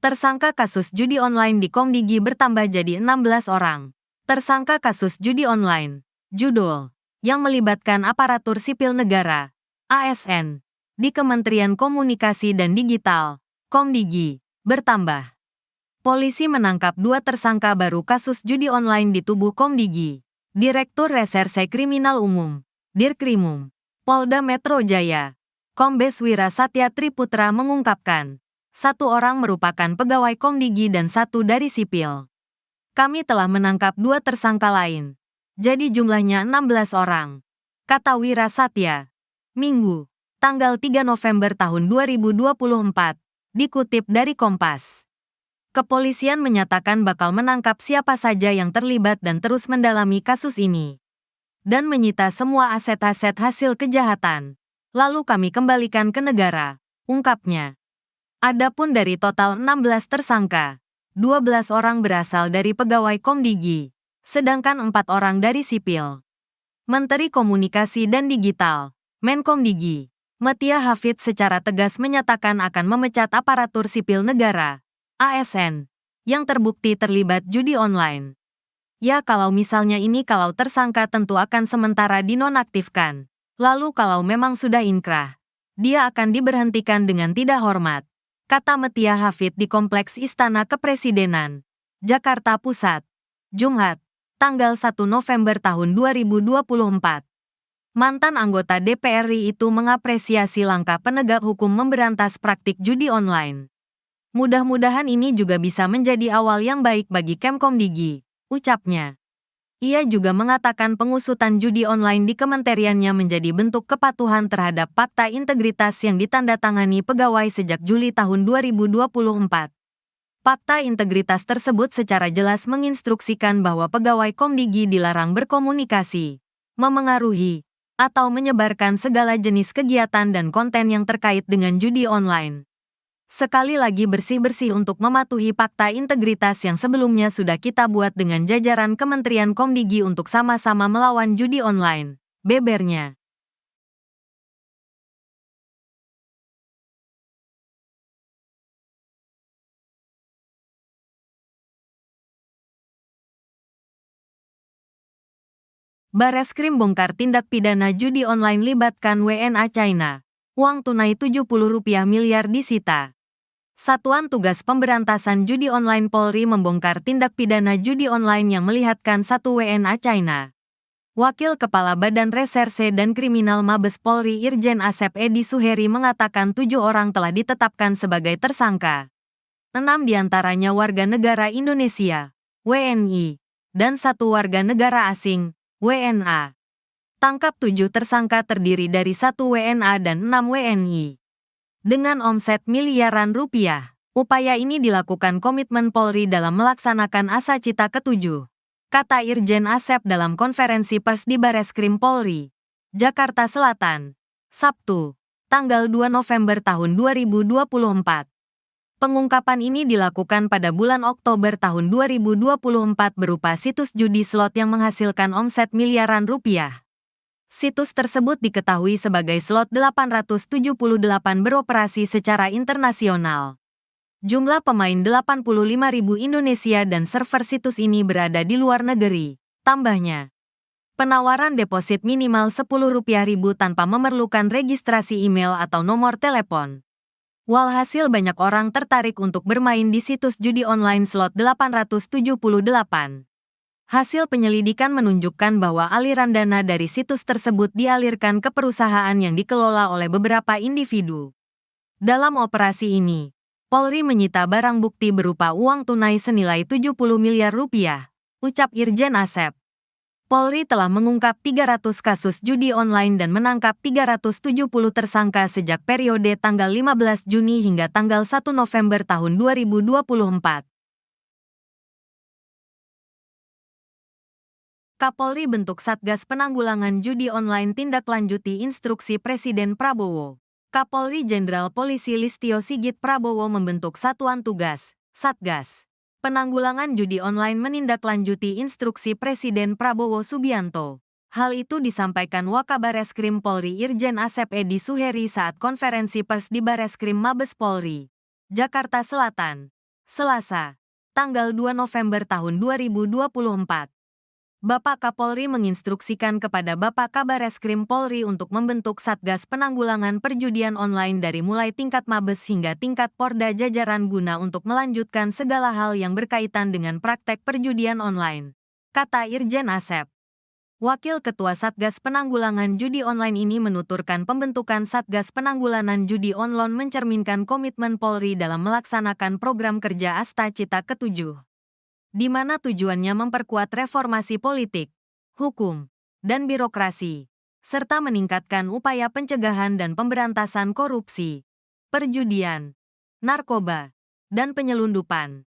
Tersangka kasus judi online di Komdigi bertambah jadi 16 orang. Tersangka kasus judi online, judul, yang melibatkan aparatur sipil negara, ASN, di Kementerian Komunikasi dan Digital, Komdigi, bertambah. Polisi menangkap 2 tersangka baru kasus judi online di tubuh Komdigi. Direktur Reserse Kriminal Umum, Dirkrimum, Polda Metro Jaya, Kombes Wira Satya Triputra mengungkapkan, 1 orang merupakan pegawai Komdigi dan 1 dari sipil. Kami telah menangkap 2 tersangka lain. Jadi jumlahnya 16 orang, kata Wira Satya. Minggu, tanggal 3 November tahun 2024, dikutip dari Kompas. Kepolisian menyatakan bakal menangkap siapa saja yang terlibat dan terus mendalami kasus ini. Dan menyita semua aset-aset hasil kejahatan. Lalu kami kembalikan ke negara, ungkapnya. Adapun dari total 16 tersangka, 12 orang berasal dari pegawai Komdigi, sedangkan 4 orang dari sipil. Menteri Komunikasi dan Digital, Menkomdigi, Metia Hafid secara tegas menyatakan akan memecat aparatur sipil negara, ASN, yang terbukti terlibat judi online. Ya kalau misalnya ini kalau tersangka tentu akan sementara dinonaktifkan. Lalu kalau memang sudah inkrah, dia akan diberhentikan dengan tidak hormat, kata Metia Hafid di Kompleks Istana Kepresidenan, Jakarta Pusat, Jumat, tanggal 1 November tahun 2024. Mantan anggota DPR RI itu mengapresiasi langkah penegak hukum memberantas praktik judi online. Mudah-mudahan ini juga bisa menjadi awal yang baik bagi Kemkomdigi, ucapnya. Ia juga mengatakan pengusutan judi online di kementeriannya menjadi bentuk kepatuhan terhadap Fakta Integritas yang ditandatangani pegawai sejak Juli tahun 2024. Fakta Integritas tersebut secara jelas menginstruksikan bahwa pegawai Komdigi dilarang berkomunikasi, memengaruhi, atau menyebarkan segala jenis kegiatan dan konten yang terkait dengan judi online. Sekali lagi bersih-bersih untuk mematuhi Fakta Integritas yang sebelumnya sudah kita buat dengan jajaran Kementerian Komdigi untuk sama-sama melawan judi online, bebernya. Bareskrim bongkar tindak pidana judi online libatkan WNA China. Uang tunai Rp70 miliar disita. Satuan Tugas Pemberantasan Judi Online Polri membongkar tindak pidana judi online yang melibatkan 1 WNA China. Wakil Kepala Badan Reserse dan Kriminal Mabes Polri Irjen Asep Edi Suheri mengatakan 7 orang telah ditetapkan sebagai tersangka. 6 diantaranya warga negara Indonesia, WNI, dan 1 warga negara asing, WNA. Tangkap 7 tersangka terdiri dari 1 WNA dan 6 WNI. Dengan omset miliaran rupiah, upaya ini dilakukan komitmen Polri dalam melaksanakan Asa Cita ke-7, kata Irjen Asep dalam konferensi pers di Bareskrim Polri, Jakarta Selatan, Sabtu, tanggal 2 November tahun 2024. Pengungkapan ini dilakukan pada bulan Oktober tahun 2024 berupa situs judi slot yang menghasilkan omset miliaran rupiah. Situs tersebut diketahui sebagai Slot 878 beroperasi secara internasional. Jumlah pemain 85.000 Indonesia dan server situs ini berada di luar negeri, tambahnya. Penawaran deposit minimal Rp10.000 tanpa memerlukan registrasi email atau nomor telepon. Walhasil banyak orang tertarik untuk bermain di situs judi online Slot 878. Hasil penyelidikan menunjukkan bahwa aliran dana dari situs tersebut dialirkan ke perusahaan yang dikelola oleh beberapa individu. Dalam operasi ini, Polri menyita barang bukti berupa uang tunai senilai 70 miliar rupiah, ucap Irjen Asep. Polri telah mengungkap 300 kasus judi online dan menangkap 370 tersangka sejak periode tanggal 15 Juni hingga tanggal 1 November tahun 2024. Kapolri bentuk Satgas Penanggulangan Judi Online tindak lanjuti instruksi Presiden Prabowo. Kapolri Jenderal Polisi Listio Sigit Prabowo membentuk Satuan Tugas, Satgas Penanggulangan Judi Online menindaklanjuti instruksi Presiden Prabowo Subianto. Hal itu disampaikan Wakabareskrim Polri Irjen Asep Edi Suheri saat konferensi pers di Bareskrim Mabes Polri, Jakarta Selatan, Selasa, tanggal 2 November tahun 2024. Bapak Kapolri menginstruksikan kepada Bapak Kabareskrim Polri untuk membentuk Satgas Penanggulangan Perjudian Online dari mulai tingkat Mabes hingga tingkat Porda jajaran guna untuk melanjutkan segala hal yang berkaitan dengan praktek perjudian online, kata Irjen Asep. Wakil Ketua Satgas Penanggulangan Judi Online ini menuturkan pembentukan Satgas Penanggulangan Judi Online mencerminkan komitmen Polri dalam melaksanakan program kerja Asta Cita ke-7. Di mana tujuannya memperkuat reformasi politik, hukum, dan birokrasi, serta meningkatkan upaya pencegahan dan pemberantasan korupsi, perjudian, narkoba, dan penyelundupan,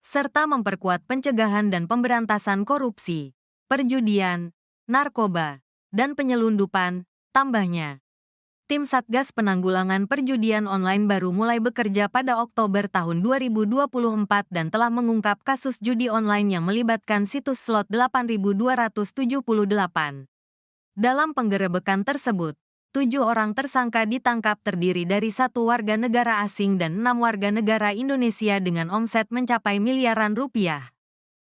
serta memperkuat pencegahan dan pemberantasan korupsi, perjudian, narkoba, dan penyelundupan, tambahnya. Tim Satgas Penanggulangan Perjudian Online baru mulai bekerja pada Oktober tahun 2024 dan telah mengungkap kasus judi online yang melibatkan situs slot 8.278. Dalam penggerebekan tersebut, 7 orang tersangka ditangkap terdiri dari 1 warga negara asing dan 6 warga negara Indonesia dengan omset mencapai miliaran rupiah.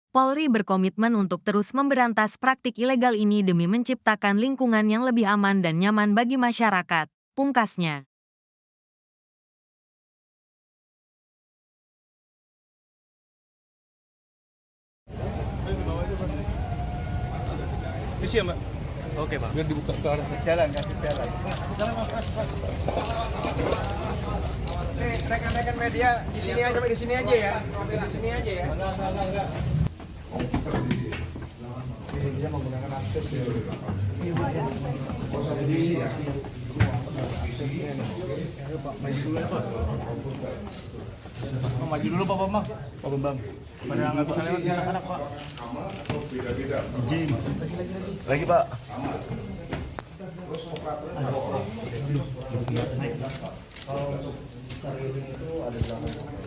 Polri berkomitmen untuk terus memberantas praktik ilegal ini demi menciptakan lingkungan yang lebih aman dan nyaman bagi masyarakat, pungkasnya. Isi ya, Mbak? Oke, Pak. Biar dibuka ke arah jalan, kasih jalan. Rekan-rekan media di sini aja ya. Di sini aja ya. Dia menggunakan akses ya. Maju dulu ya, Pak. Maju dulu, Pak Bambang. Pak Bambang. Pada nggak bisa lewat di anak, Pak. Izin. Lagi, Pak.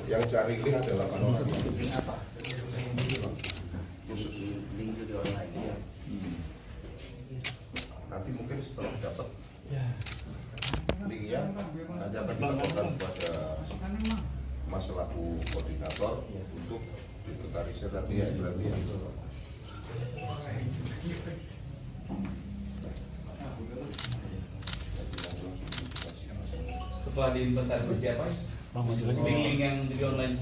Yang cari link ada 8 orang. Khusus link judi online. Nanti mungkin setelah dapat linknya, nanti akan dilaporkan kepada Mas selaku koordinator untuk diinventarisir nanti ya. Setelah diinventarisir apa? Link yang judi online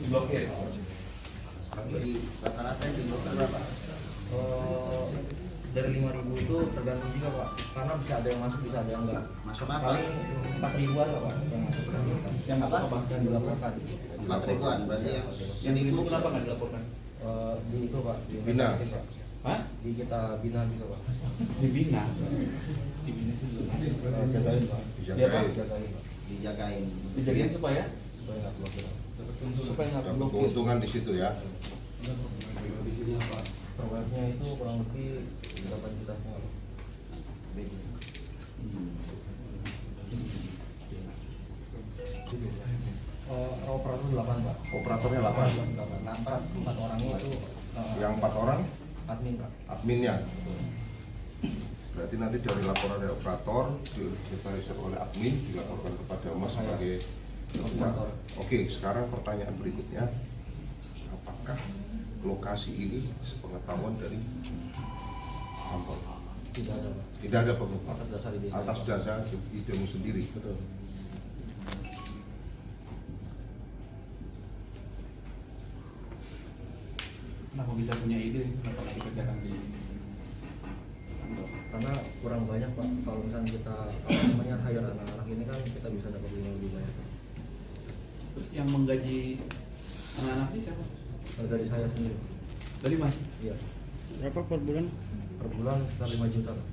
diblokir. Jadi rata-rata yang diblokir berapa? Dari 5.000 itu tergantung juga, Pak, karena bisa ada yang masuk, bisa ada yang enggak. Masuk apa? Paling 4.000-an lah, Pak, yang masuk Yang masuk apa? yang dilaporkan. 4.000-an berarti Yang 1.000 kenapa nggak dilaporkan? Di itu, Pak, di Bina. Pak. Hah? Di kita bina juga, Pak. Dibina. Dibina Jagain, Pak. Dijagain. Jagain, Pak. Dijagain. dijadiin supaya Supaya nggak blokir. supaya nggak Dapat blokir. keuntungan di situ ya. Di sini apa? Per webnya itu kurang lebih 8 juta setengah. Operator 8, Pak. Operatornya 8. 4 orangnya itu Yang 4 orang admin, Pak. adminnya. Berarti nanti dari laporan dari operator diinventarisir oleh admin dilaporkan kepada Mas sebagai Operator. Oke, sekarang pertanyaan berikutnya, apakah lokasi ini sepengetahuan dari kantor? Tidak ada, Pak. Tidak ada pengetahuan Atas dasar ide. atas dasar idemu sendiri. Betul. Kenapa bisa punya ide? Kenapa nggak dikerjakan di kantor? Karena kurang banyak, Pak. Kalau misalnya kita hire anak-anak ini kan kita bisa dapat lebih banyak. Terus yang menggaji anak-anak ini siapa? Dari saya sendiri. Dari Mas? Iya. Berapa per bulan? Per bulan sekitar 5 juta, Pak.